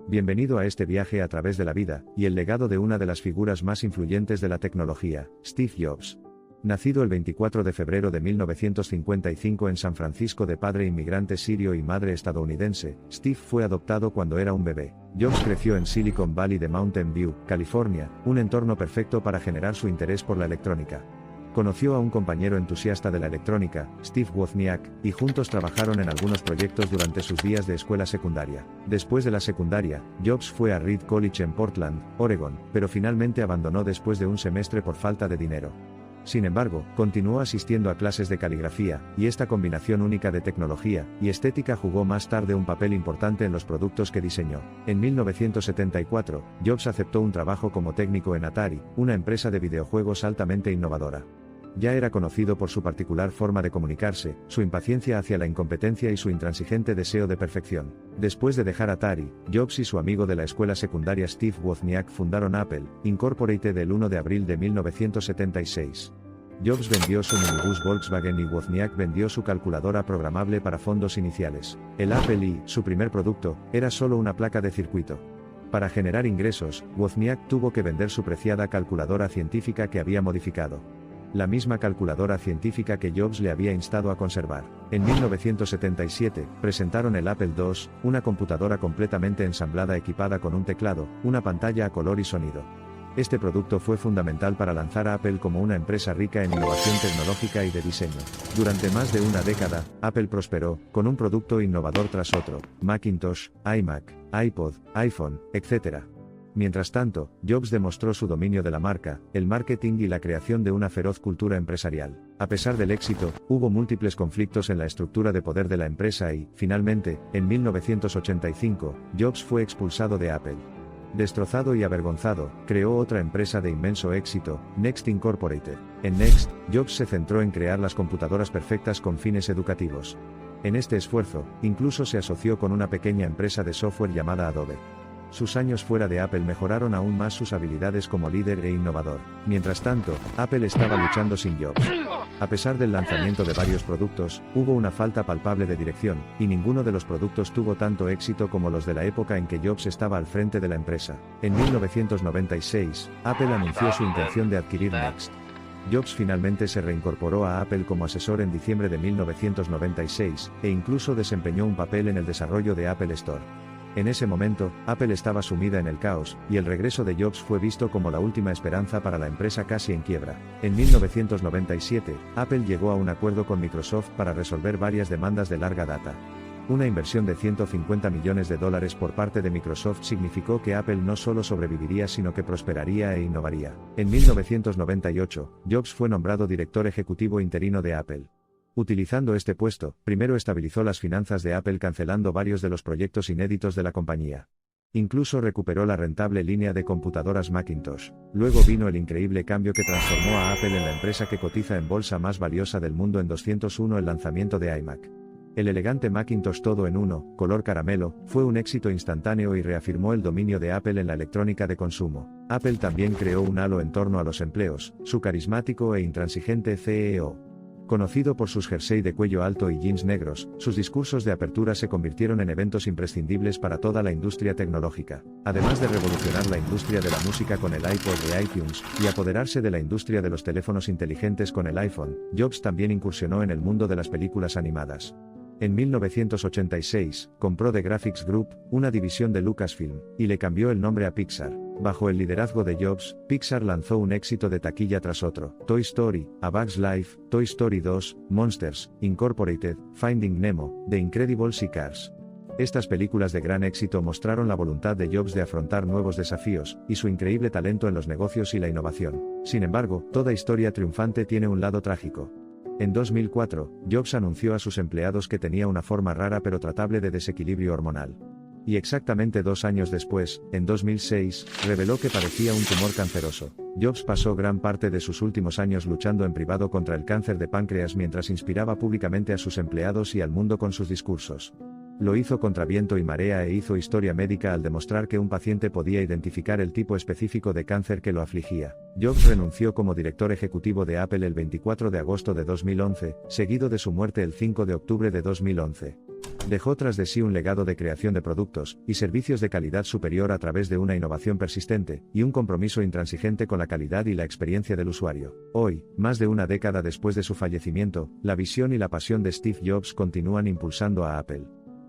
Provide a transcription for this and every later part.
Bienvenido a este viaje a través de la vida y el legado de una de las figuras más influyentes de la tecnología, Steve Jobs. Nacido el 24 de febrero de 1955 en San Francisco de padre inmigrante sirio y madre estadounidense, Steve fue adoptado cuando era un bebé. Jobs creció en Silicon Valley de Mountain View, California, un entorno perfecto para generar su interés por la electrónica. Conoció a un compañero entusiasta de la electrónica, Steve Wozniak, y juntos trabajaron en algunos proyectos durante sus días de escuela secundaria. Después de la secundaria, Jobs fue a Reed College en Portland, Oregon, pero finalmente abandonó después de un semestre por falta de dinero. Sin embargo, continuó asistiendo a clases de caligrafía, y esta combinación única de tecnología y estética jugó más tarde un papel importante en los productos que diseñó. En 1974, Jobs aceptó un trabajo como técnico en Atari, una empresa de videojuegos altamente innovadora. Ya era conocido por su particular forma de comunicarse, su impaciencia hacia la incompetencia y su intransigente deseo de perfección. Después de dejar Atari, Jobs y su amigo de la escuela secundaria Steve Wozniak fundaron Apple, Incorporated el 1 de abril de 1976. Jobs vendió su minibús Volkswagen y Wozniak vendió su calculadora programable para fondos iniciales. El Apple I, su primer producto, era solo una placa de circuito. Para generar ingresos, Wozniak tuvo que vender su preciada calculadora científica que había modificado. La misma calculadora científica que Jobs le había instado a conservar. En 1977, presentaron el Apple II, una computadora completamente ensamblada equipada con un teclado, una pantalla a color y sonido. Este producto fue fundamental para lanzar a Apple como una empresa rica en innovación tecnológica y de diseño. Durante más de una década, Apple prosperó, con un producto innovador tras otro, Macintosh, iMac, iPod, iPhone, etc. Mientras tanto, Jobs demostró su dominio de la marca, el marketing y la creación de una feroz cultura empresarial. A pesar del éxito, hubo múltiples conflictos en la estructura de poder de la empresa y, finalmente, en 1985, Jobs fue expulsado de Apple. Destrozado y avergonzado, creó otra empresa de inmenso éxito, Next Incorporated. En Next, Jobs se centró en crear las computadoras perfectas con fines educativos. En este esfuerzo, incluso se asoció con una pequeña empresa de software llamada Adobe. Sus años fuera de Apple mejoraron aún más sus habilidades como líder e innovador. Mientras tanto, Apple estaba luchando sin Jobs. A pesar del lanzamiento de varios productos, hubo una falta palpable de dirección, y ninguno de los productos tuvo tanto éxito como los de la época en que Jobs estaba al frente de la empresa. En 1996, Apple anunció su intención de adquirir Next. Jobs finalmente se reincorporó a Apple como asesor en diciembre de 1996, e incluso desempeñó un papel en el desarrollo de Apple Store. En ese momento, Apple estaba sumida en el caos, y el regreso de Jobs fue visto como la última esperanza para la empresa casi en quiebra. En 1997, Apple llegó a un acuerdo con Microsoft para resolver varias demandas de larga data. Una inversión de $150 millones por parte de Microsoft significó que Apple no solo sobreviviría sino que prosperaría e innovaría. En 1998, Jobs fue nombrado director ejecutivo interino de Apple. Utilizando este puesto, primero estabilizó las finanzas de Apple cancelando varios de los proyectos inéditos de la compañía. Incluso recuperó la rentable línea de computadoras Macintosh. Luego vino el increíble cambio que transformó a Apple en la empresa que cotiza en bolsa más valiosa del mundo en 201 el lanzamiento de iMac. El elegante Macintosh todo en uno, color caramelo, fue un éxito instantáneo y reafirmó el dominio de Apple en la electrónica de consumo. Apple también creó un halo en torno a los empleos, su carismático e intransigente CEO. Conocido por sus jersey de cuello alto y jeans negros, sus discursos de apertura se convirtieron en eventos imprescindibles para toda la industria tecnológica. Además de revolucionar la industria de la música con el iPod de iTunes, y apoderarse de la industria de los teléfonos inteligentes con el iPhone, Jobs también incursionó en el mundo de las películas animadas. En 1986, compró The Graphics Group, una división de Lucasfilm, y le cambió el nombre a Pixar. Bajo el liderazgo de Jobs, Pixar lanzó un éxito de taquilla tras otro: Toy Story, A Bug's Life, Toy Story 2, Monsters, Incorporated, Finding Nemo, The Incredibles y Cars. Estas películas de gran éxito mostraron la voluntad de Jobs de afrontar nuevos desafíos, y su increíble talento en los negocios y la innovación. Sin embargo, toda historia triunfante tiene un lado trágico. En 2004, Jobs anunció a sus empleados que tenía una forma rara pero tratable de desequilibrio hormonal. Y exactamente 2 años después, en 2006, reveló que padecía un tumor canceroso. Jobs pasó gran parte de sus últimos años luchando en privado contra el cáncer de páncreas mientras inspiraba públicamente a sus empleados y al mundo con sus discursos. Lo hizo contra viento y marea e hizo historia médica al demostrar que un paciente podía identificar el tipo específico de cáncer que lo afligía. Jobs renunció como director ejecutivo de Apple el 24 de agosto de 2011, seguido de su muerte el 5 de octubre de 2011. Dejó tras de sí un legado de creación de productos y servicios de calidad superior a través de una innovación persistente y un compromiso intransigente con la calidad y la experiencia del usuario. Hoy, más de una década después de su fallecimiento, la visión y la pasión de Steve Jobs continúan impulsando a Apple.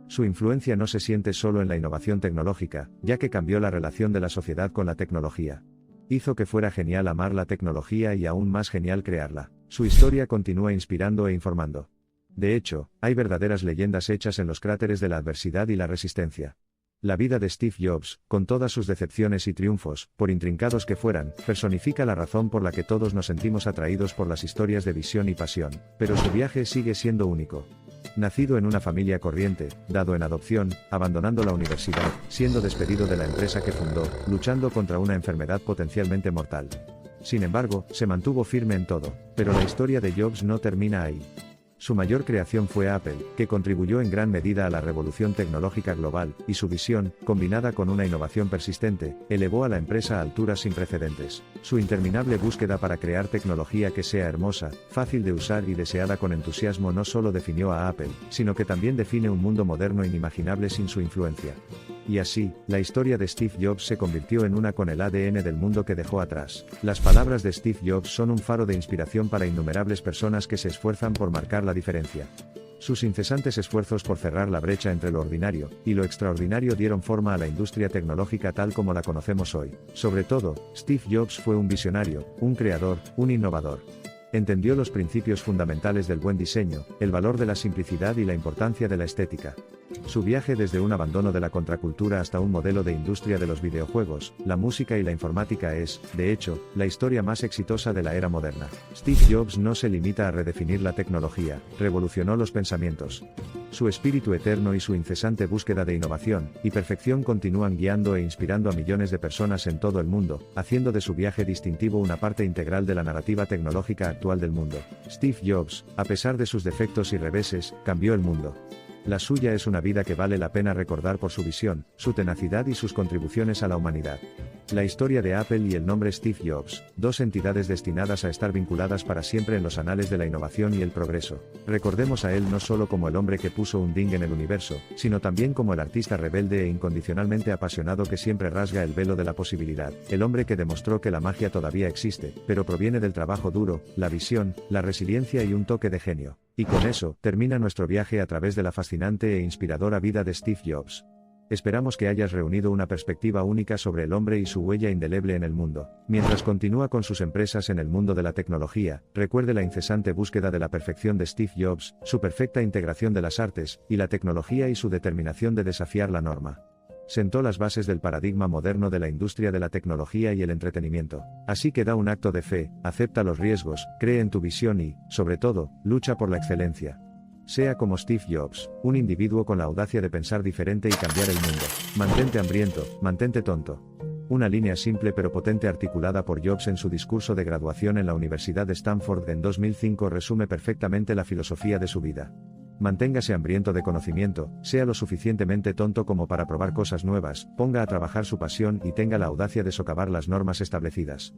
Su influencia no se siente solo en la innovación tecnológica, ya que cambió la relación de la sociedad con la tecnología. Hizo que fuera genial amar la tecnología y aún más genial crearla. Su historia continúa inspirando e informando. De hecho, hay verdaderas leyendas hechas en los cráteres de la adversidad y la resistencia. La vida de Steve Jobs, con todas sus decepciones y triunfos, por intrincados que fueran, personifica la razón por la que todos nos sentimos atraídos por las historias de visión y pasión, pero su viaje sigue siendo único. Nacido en una familia corriente, dado en adopción, abandonando la universidad, siendo despedido de la empresa que fundó, luchando contra una enfermedad potencialmente mortal. Sin embargo, se mantuvo firme en todo, pero la historia de Jobs no termina ahí. Su mayor creación fue Apple, que contribuyó en gran medida a la revolución tecnológica global, y su visión, combinada con una innovación persistente, elevó a la empresa a alturas sin precedentes. Su interminable búsqueda para crear tecnología que sea hermosa, fácil de usar y deseada con entusiasmo no solo definió a Apple, sino que también define un mundo moderno inimaginable sin su influencia. Y así, la historia de Steve Jobs se convirtió en una con el ADN del mundo que dejó atrás. Las palabras de Steve Jobs son un faro de inspiración para innumerables personas que se esfuerzan por marcar la diferencia. Sus incesantes esfuerzos por cerrar la brecha entre lo ordinario y lo extraordinario dieron forma a la industria tecnológica tal como la conocemos hoy. Sobre todo, Steve Jobs fue un visionario, un creador, un innovador. Entendió los principios fundamentales del buen diseño, el valor de la simplicidad y la importancia de la estética. Su viaje desde un abandono de la contracultura hasta un modelo de industria de los videojuegos, la música y la informática es, de hecho, la historia más exitosa de la era moderna. Steve Jobs no se limita a redefinir la tecnología, revolucionó los pensamientos. Su espíritu eterno y su incesante búsqueda de innovación y perfección continúan guiando e inspirando a millones de personas en todo el mundo, haciendo de su viaje distintivo una parte integral de la narrativa tecnológica actual del mundo. Steve Jobs, a pesar de sus defectos y reveses, cambió el mundo. La suya es una vida que vale la pena recordar por su visión, su tenacidad y sus contribuciones a la humanidad. La historia de Apple y el nombre Steve Jobs, dos entidades destinadas a estar vinculadas para siempre en los anales de la innovación y el progreso. Recordemos a él no solo como el hombre que puso un ding en el universo, sino también como el artista rebelde e incondicionalmente apasionado que siempre rasga el velo de la posibilidad, el hombre que demostró que la magia todavía existe, pero proviene del trabajo duro, la visión, la resiliencia y un toque de genio. Y con eso, termina nuestro viaje a través de la fascinante e inspiradora vida de Steve Jobs. Esperamos que hayas reunido una perspectiva única sobre el hombre y su huella indeleble en el mundo. Mientras continúa con sus empresas en el mundo de la tecnología, recuerde la incesante búsqueda de la perfección de Steve Jobs, su perfecta integración de las artes y la tecnología y su determinación de desafiar la norma. Sentó las bases del paradigma moderno de la industria de la tecnología y el entretenimiento. Así que da un acto de fe, acepta los riesgos, cree en tu visión y, sobre todo, lucha por la excelencia. Sea como Steve Jobs, un individuo con la audacia de pensar diferente y cambiar el mundo. Mantente hambriento, mantente tonto. Una línea simple pero potente articulada por Jobs en su discurso de graduación en la Universidad de Stanford en 2005 resume perfectamente la filosofía de su vida. Manténgase hambriento de conocimiento, sea lo suficientemente tonto como para probar cosas nuevas, ponga a trabajar su pasión y tenga la audacia de socavar las normas establecidas.